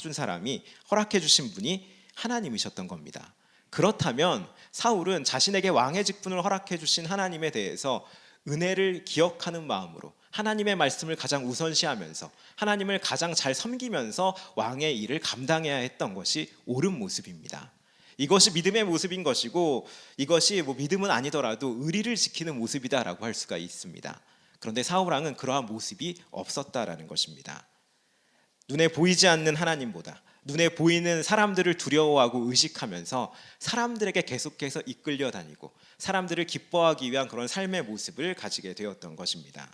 주신 분이 하나님이셨던 겁니다. 그렇다면 사울은 자신에게 왕의 직분을 허락해 주신 하나님에 대해서 은혜를 기억하는 마음으로 하나님의 말씀을 가장 우선시하면서 하나님을 가장 잘 섬기면서 왕의 일을 감당해야 했던 것이 옳은 모습입니다. 이것이 믿음의 모습인 것이고 이것이 믿음은 아니더라도 의리를 지키는 모습이다라고 할 수가 있습니다. 그런데 사울 왕은 그러한 모습이 없었다라는 것입니다. 눈에 보이지 않는 하나님보다 눈에 보이는 사람들을 두려워하고 의식하면서 사람들에게 계속해서 이끌려 다니고 사람들을 기뻐하기 위한 그런 삶의 모습을 가지게 되었던 것입니다.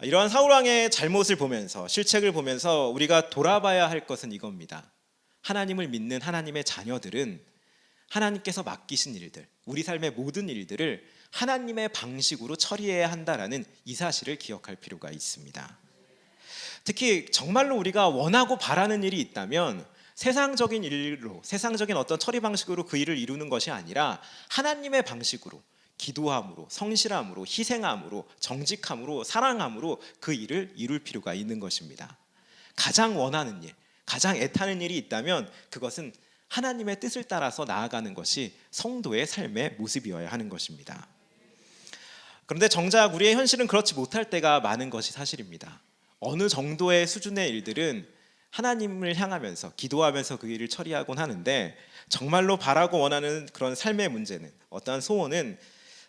이러한 사울 왕의 잘못을 보면서 실책을 보면서 우리가 돌아봐야 할 것은 이겁니다. 하나님을 믿는 하나님의 자녀들은 하나님께서 맡기신 일들, 우리 삶의 모든 일들을 하나님의 방식으로 처리해야 한다라는 이 사실을 기억할 필요가 있습니다. 특히 정말로 우리가 원하고 바라는 일이 있다면 세상적인 일로, 세상적인 어떤 처리 방식으로 그 일을 이루는 것이 아니라 하나님의 방식으로, 기도함으로, 성실함으로, 희생함으로, 정직함으로, 사랑함으로 그 일을 이룰 필요가 있는 것입니다. 가장 원하는 일, 가장 애타는 일이 있다면 그것은 하나님의 뜻을 따라서 나아가는 것이 성도의 삶의 모습이어야 하는 것입니다. 그런데 정작 우리의 현실은 그렇지 못할 때가 많은 것이 사실입니다. 어느 정도의 수준의 일들은 하나님을 향하면서 기도하면서 그 일을 처리하곤 하는데 정말로 바라고 원하는 그런 삶의 문제는 어떠한 소원은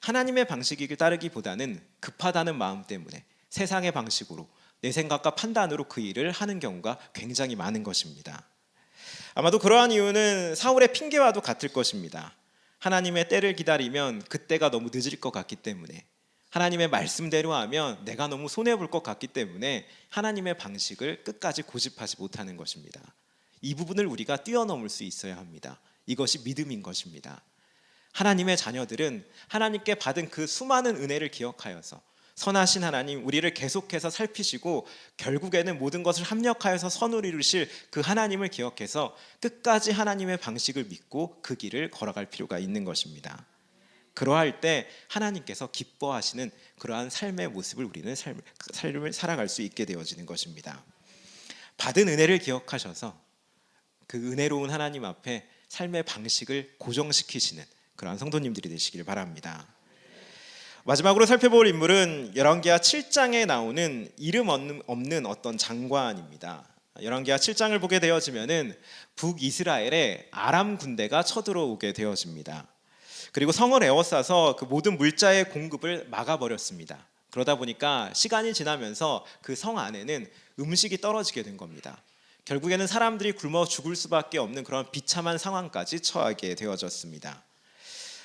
하나님의 방식을 따르기보다는 급하다는 마음 때문에 세상의 방식으로 내 생각과 판단으로 그 일을 하는 경우가 굉장히 많은 것입니다. 아마도 그러한 이유는 사울의 핑계와도 같을 것입니다. 하나님의 때를 기다리면 그때가 너무 늦을 것 같기 때문에 하나님의 말씀대로 하면 내가 너무 손해볼 것 같기 때문에 하나님의 방식을 끝까지 고집하지 못하는 것입니다. 이 부분을 우리가 뛰어넘을 수 있어야 합니다. 이것이 믿음인 것입니다. 하나님의 자녀들은 하나님께 받은 그 수많은 은혜를 기억하여서 선하신 하나님, 우리를 계속해서 살피시고 결국에는 모든 것을 합력하여서 선을 이루실 그 하나님을 기억해서 끝까지 하나님의 방식을 믿고 그 길을 걸어갈 필요가 있는 것입니다. 그러할 때 하나님께서 기뻐하시는 그러한 삶의 모습을 우리는 삶을 살아갈 수 있게 되어지는 것입니다. 받은 은혜를 기억하셔서 그 은혜로운 하나님 앞에 삶의 방식을 고정시키시는 그러한 성도님들이 되시길 바랍니다. 마지막으로 살펴볼 인물은 열왕기하 7장에 나오는 이름 없는 어떤 장관입니다. 열왕기하 7장을 보게 되어지면은 북이스라엘의 아람 군대가 쳐들어오게 되어집니다. 그리고 성을 에워싸서 그 모든 물자의 공급을 막아버렸습니다. 그러다 보니까 시간이 지나면서 그 성 안에는 음식이 떨어지게 된 겁니다. 결국에는 사람들이 굶어 죽을 수밖에 없는 그런 비참한 상황까지 처하게 되어졌습니다.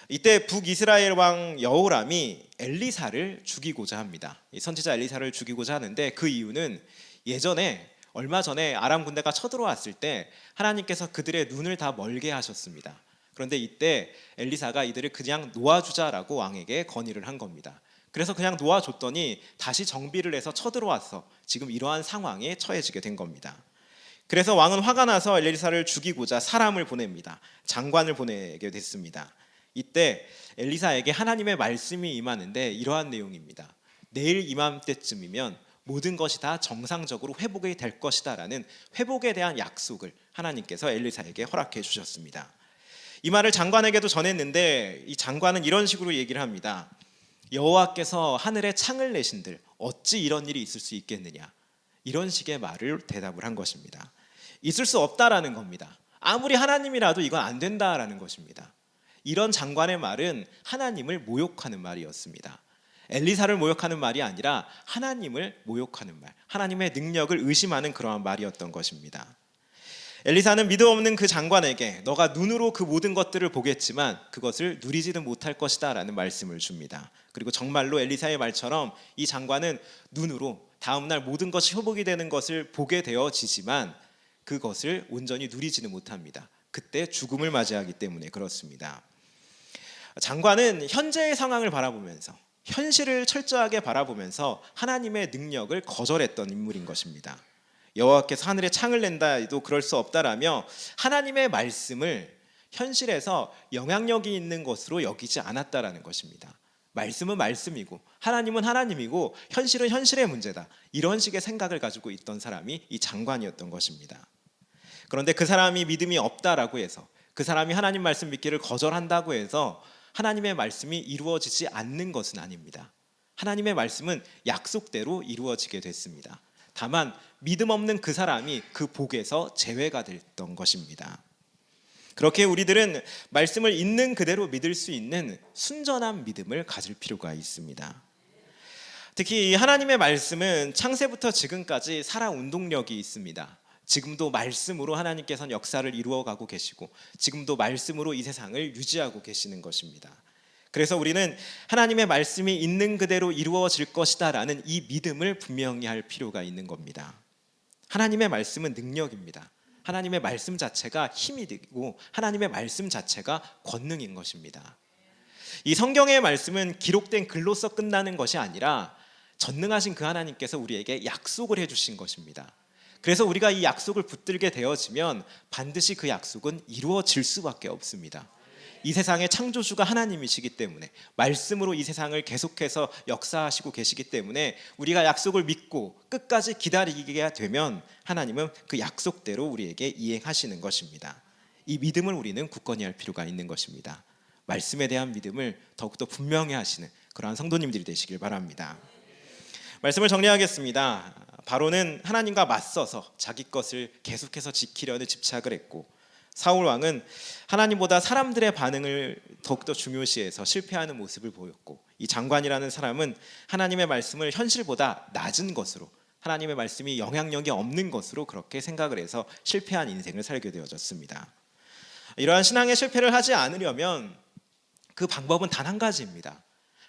이때 북이스라엘 왕 여호람이 엘리사를 죽이고자 합니다. 이 선지자 엘리사를 죽이고자 하는데 그 이유는 예전에 얼마 전에 아람 군대가 쳐들어왔을 때 하나님께서 그들의 눈을 다 멀게 하셨습니다. 그런데 이때 엘리사가 이들을 그냥 놓아주자라고 왕에게 건의를 한 겁니다. 그래서 그냥 놓아줬더니 다시 정비를 해서 쳐들어와서 지금 이러한 상황에 처해지게 된 겁니다. 그래서 왕은 화가 나서 엘리사를 죽이고자 사람을 보냅니다. 장관을 보내게 됐습니다. 이때 엘리사에게 하나님의 말씀이 임하는데 이러한 내용입니다. 내일 이맘때쯤이면 모든 것이 다 정상적으로 회복이 될 것이다 라는 회복에 대한 약속을 하나님께서 엘리사에게 허락해 주셨습니다. 이 말을 장관에게도 전했는데 이 장관은 이런 식으로 얘기를 합니다. 여호와께서 하늘에 창을 내신들 어찌 이런 일이 있을 수 있겠느냐, 이런 식의 말을 대답을 한 것입니다. 있을 수 없다라는 겁니다. 아무리 하나님이라도 이건 안 된다라는 것입니다. 이런 장관의 말은 하나님을 모욕하는 말이었습니다. 엘리사를 모욕하는 말이 아니라 하나님을 모욕하는 말, 하나님의 능력을 의심하는 그러한 말이었던 것입니다. 엘리사는 믿음 없는 그 장관에게 너가 눈으로 그 모든 것들을 보겠지만 그것을 누리지는 못할 것이다 라는 말씀을 줍니다. 그리고 정말로 엘리사의 말처럼 이 장관은 눈으로 다음날 모든 것이 회복이 되는 것을 보게 되어지지만 그것을 온전히 누리지는 못합니다. 그때 죽음을 맞이하기 때문에 그렇습니다. 장관은 현재의 상황을 바라보면서 현실을 철저하게 바라보면서 하나님의 능력을 거절했던 인물인 것입니다. 여호와께서 하늘에 창을 낸다 해도 그럴 수 없다라며 하나님의 말씀을 현실에서 영향력이 있는 것으로 여기지 않았다라는 것입니다. 말씀은 말씀이고 하나님은 하나님이고 현실은 현실의 문제다, 이런 식의 생각을 가지고 있던 사람이 이 장관이었던 것입니다. 그런데 그 사람이 믿음이 없다라고 해서, 그 사람이 하나님 말씀 믿기를 거절한다고 해서 하나님의 말씀이 이루어지지 않는 것은 아닙니다. 하나님의 말씀은 약속대로 이루어지게 됐습니다. 다만 믿음 없는 그 사람이 그 복에서 제외가 됐던 것입니다. 그렇게 우리들은 말씀을 있는 그대로 믿을 수 있는 순전한 믿음을 가질 필요가 있습니다. 특히 이 하나님의 말씀은 창세부터 지금까지 살아 운동력이 있습니다. 지금도 말씀으로 하나님께서는 역사를 이루어가고 계시고 지금도 말씀으로 이 세상을 유지하고 계시는 것입니다. 그래서 우리는 하나님의 말씀이 있는 그대로 이루어질 것이다 라는 이 믿음을 분명히 할 필요가 있는 겁니다. 하나님의 말씀은 능력입니다. 하나님의 말씀 자체가 힘이 되고 하나님의 말씀 자체가 권능인 것입니다. 이 성경의 말씀은 기록된 글로서 끝나는 것이 아니라 전능하신 그 하나님께서 우리에게 약속을 해주신 것입니다. 그래서 우리가 이 약속을 붙들게 되어지면 반드시 그 약속은 이루어질 수밖에 없습니다. 이 세상의 창조주가 하나님이시기 때문에, 말씀으로 이 세상을 계속해서 역사하시고 계시기 때문에 우리가 약속을 믿고 끝까지 기다리게 되면 하나님은 그 약속대로 우리에게 이행하시는 것입니다. 이 믿음을 우리는 굳건히 할 필요가 있는 것입니다. 말씀에 대한 믿음을 더욱더 분명히 하시는 그러한 성도님들이 되시길 바랍니다. 말씀을 정리하겠습니다. 바로는 하나님과 맞서서 자기 것을 계속해서 지키려는 집착을 했고, 사울 왕은 하나님보다 사람들의 반응을 더욱더 중요시해서 실패하는 모습을 보였고, 이 장관이라는 사람은 하나님의 말씀을 현실보다 낮은 것으로, 하나님의 말씀이 영향력이 없는 것으로 그렇게 생각을 해서 실패한 인생을 살게 되어졌습니다. 이러한 신앙의 실패를 하지 않으려면 그 방법은 단 한 가지입니다.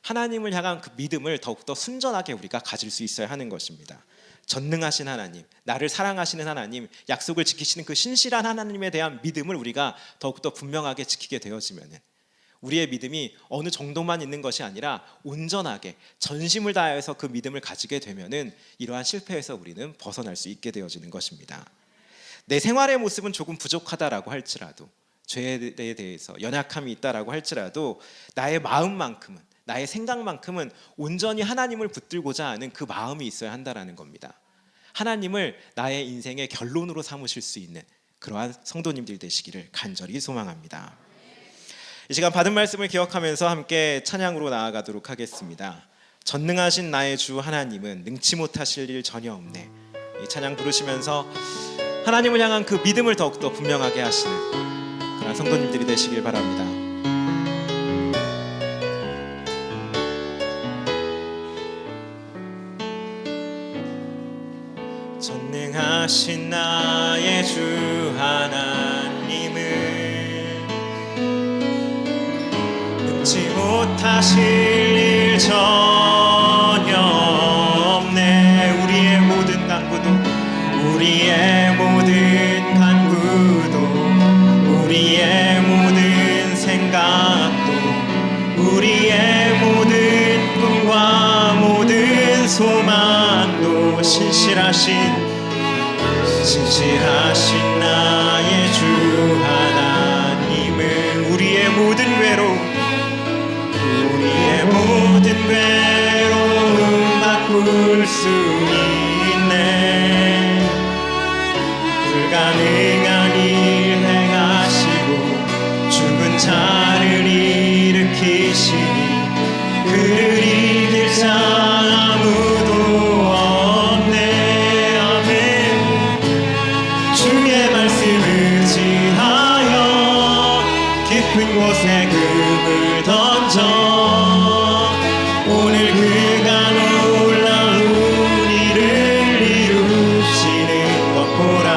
하나님을 향한 그 믿음을 더욱더 순전하게 우리가 가질 수 있어야 하는 것입니다. 전능하신 하나님, 나를 사랑하시는 하나님, 약속을 지키시는 그 신실한 하나님에 대한 믿음을 우리가 더욱더 분명하게 지키게 되어지면 우리의 믿음이 어느 정도만 있는 것이 아니라 온전하게 전심을 다해서 그 믿음을 가지게 되면 이러한 실패에서 우리는 벗어날 수 있게 되어지는 것입니다. 내 생활의 모습은 조금 부족하다라고 할지라도, 죄에 대해서 연약함이 있다라고 할지라도 나의 마음만큼은, 나의 생각만큼은 온전히 하나님을 붙들고자 하는 그 마음이 있어야 한다라는 겁니다. 하나님을 나의 인생의 결론으로 삼으실 수 있는 그러한 성도님들 되시기를 간절히 소망합니다. 이 시간 받은 말씀을 기억하면서 함께 찬양으로 나아가도록 하겠습니다. 전능하신 나의 주 하나님은 능치 못하실 일 전혀 없네. 이 찬양 부르시면서 하나님을 향한 그 믿음을 더욱더 분명하게 하시는 그러한 성도님들이 되시길 바랍니다. 전능하신 나의 주 하나님은 잊지 못하실 일 전혀 없네. 우리의 모든 간구도 우리의 모든 간구도 우리의 모든 생각도 우리의 모든 꿈과 모든 소망도 신실하신 나의 주 하나님은 우리의 모든 외로움 바꿀 수 있네. 불가능한 일 행하시고 죽은 자를 일으키시니 그를 이길 자 아무도 없네. 아멘. 주의 말씀 의지하여 깊은 곳에 금을 던져 오늘 그가 놀라운 일을 이루시는 것 보라.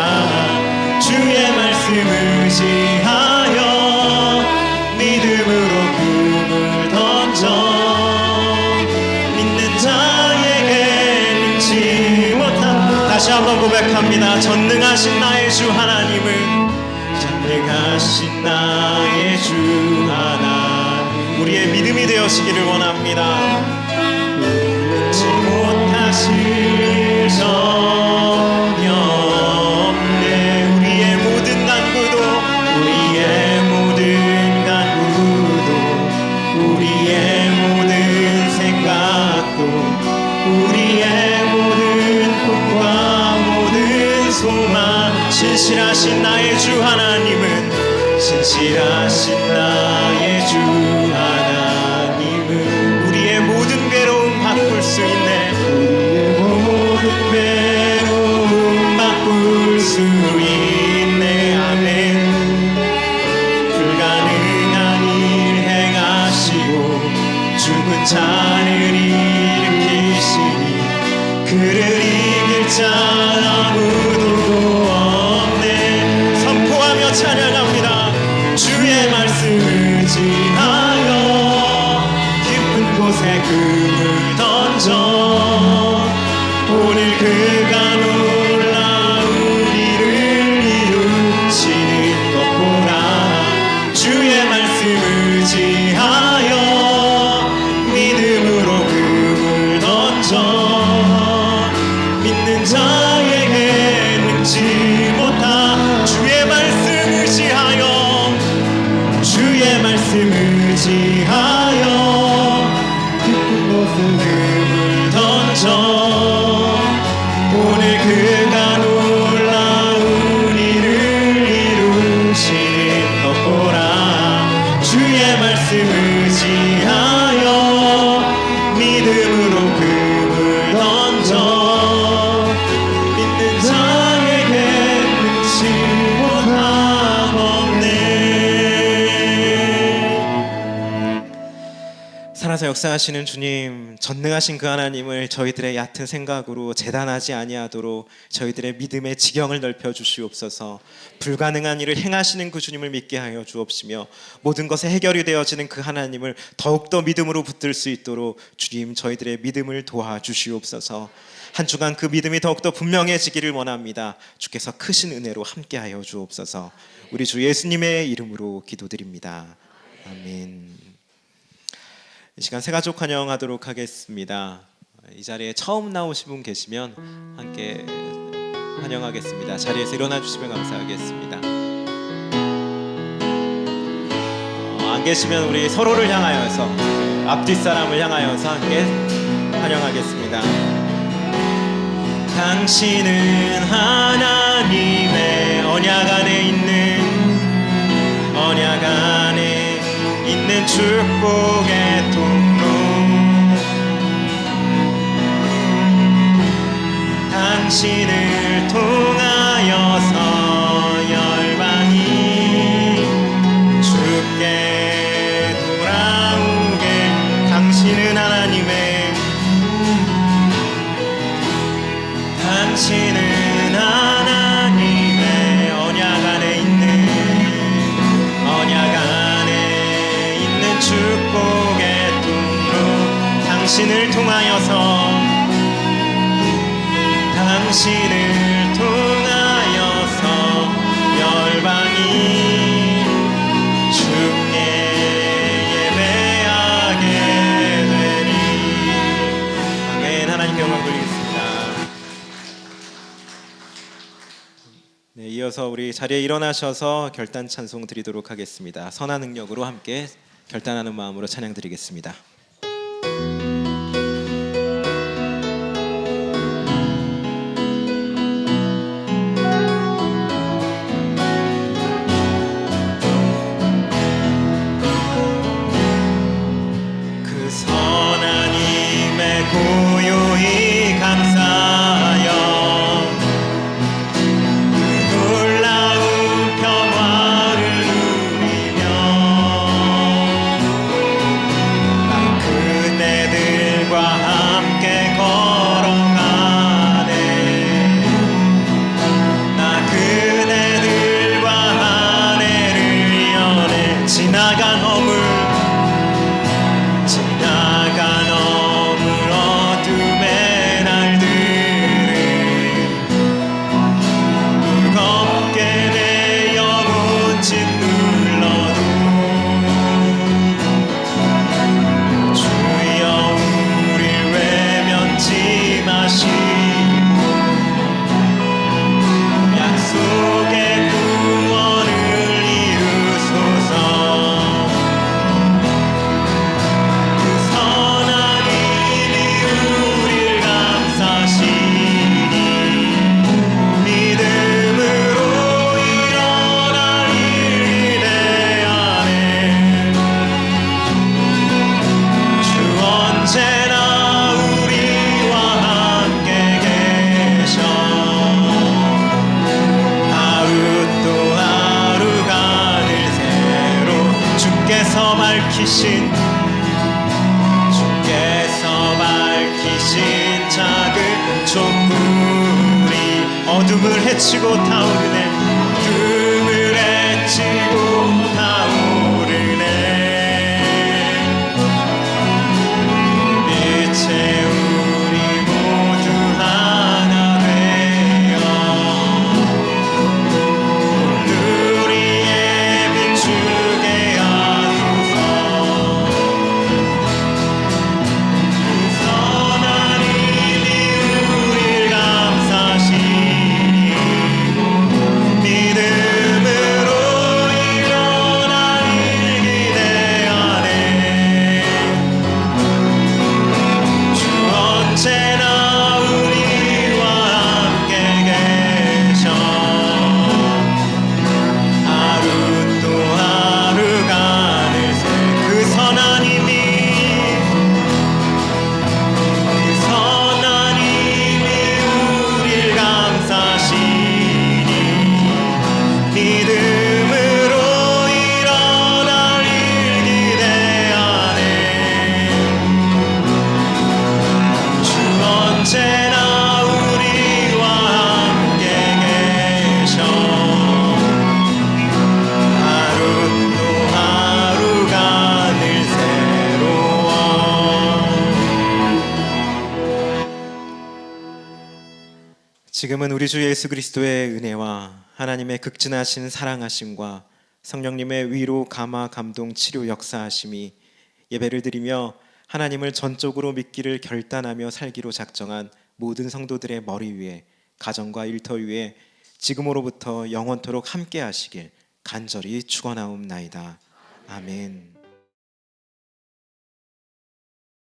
주의 말씀 의지하여 믿음으로 금을 던져 믿는 자에게 능치 못한. 다시 한번 고백합니다. 전능하신 나의 주 하나님은 전능하신 나의 주 하나님 우리의 믿음이 되어시기를 원합니다. 잊지 못하실 일 전혀 없네. 우리의 모든 간구도 우리의 모든 생각도 우리의 모든 꿈과 모든 소망 신실하신 나의 주 하나님은 신실하신 나의 주 하나님은 우리의 모든 괴로움 바꿀 수 있네. 우리의 모든 괴로움 바꿀 수 있네. 아멘. 불가능한 일 행하시고 죽은 자를 일으키시니 그를 이길 자 아무도 없네. 선포하며 찬양합니다. 주의 말씀 의지하여 깊은 곳에 금을 던져 오늘 그가 놀라운 일을 이루시는 것 보라. 주의 말씀 의지하여 믿음으로 금을 던져 믿는 자에게 능치 못한. 주의 말씀 의지하여 깊은 곳에 금을 던져 오늘 그가 놀라운 일을 이루신 것 보라. 주의 말씀 의지하여 믿음으로 금을 던져 믿는 자에게 능치 못함 없네. 살아서 역사하시는 주님, 전능하신 그 하나님을 저희들의 얕은 생각으로 재단하지 아니하도록 저희들의 믿음의 지경을 넓혀 주시옵소서. 불가능한 일을 행하시는 그 주님을 믿게 하여 주옵시며 모든 것에 해결이 되어지는 그 하나님을 더욱더 믿음으로 붙들 수 있도록 주님 저희들의 믿음을 도와주시옵소서. 한 주간 그 믿음이 더욱더 분명해지기를 원합니다. 주께서 크신 은혜로 함께하여 주옵소서. 우리 주 예수님의 이름으로 기도드립니다. 아멘. 이 시간 새가족 환영하도록 하겠습니다. 이 자리에 처음 나오신 분 계시면 함께 환영하겠습니다. 자리에서 일어나 주시면 감사하겠습니다. 안 계시면 우리 서로를 향하여서 앞뒷 사람을 향하여서 함께 환영하겠습니다. 당신은 하나님의 언약 안에 있는 축복의 통로. 당신을 통하여서 열방이 주께 돌아오게. 당신은 하나님의 언약 안에 있는 축복 당신을 통하여서 열방이 주께 예배하게 되리. 아멘. 하나님께 영광 돌리겠습니다. 네, 이어서 우리 자리에 일어나셔서 결단 찬송 드리도록 하겠습니다. 선한 능력으로 함께 결단하는 마음으로 찬양 드리겠습니다. 그 선한 힘에 고요히 감사하여 주께서 밝히신 작은 촛불이 어둠을 헤치고 타오르네. 어둠을 헤치고 타오르네. 빛에 우리 모두 하나 되어 우리의 비추게 하소서. 선한 힘이 우릴 감싸시니 믿음으로 일어날 일 기대하네. 주 언제나 우리와 함께 계셔. 하루 또 하루가 늘새 그 선한 힘이 우릴 감싸시니 믿음으로 일어날 일 기대하네. 주 언제나 우리와 함께 계셔. 하루 또 하루가 늘 새로워. 지금은 우리 주 예수 그리스도의 은혜와 하나님의 극진하신 사랑하심과 성령님의 위로 감화 감동 치료 역사하심이 예배를 드리며 하나님을 전적으로 믿기를 결단하며 살기로 작정한 모든 성도들의 머리 위에 가정과 일터 위에 지금으로부터 영원토록 함께 하시길 간절히 축원하옵나이다. 아멘.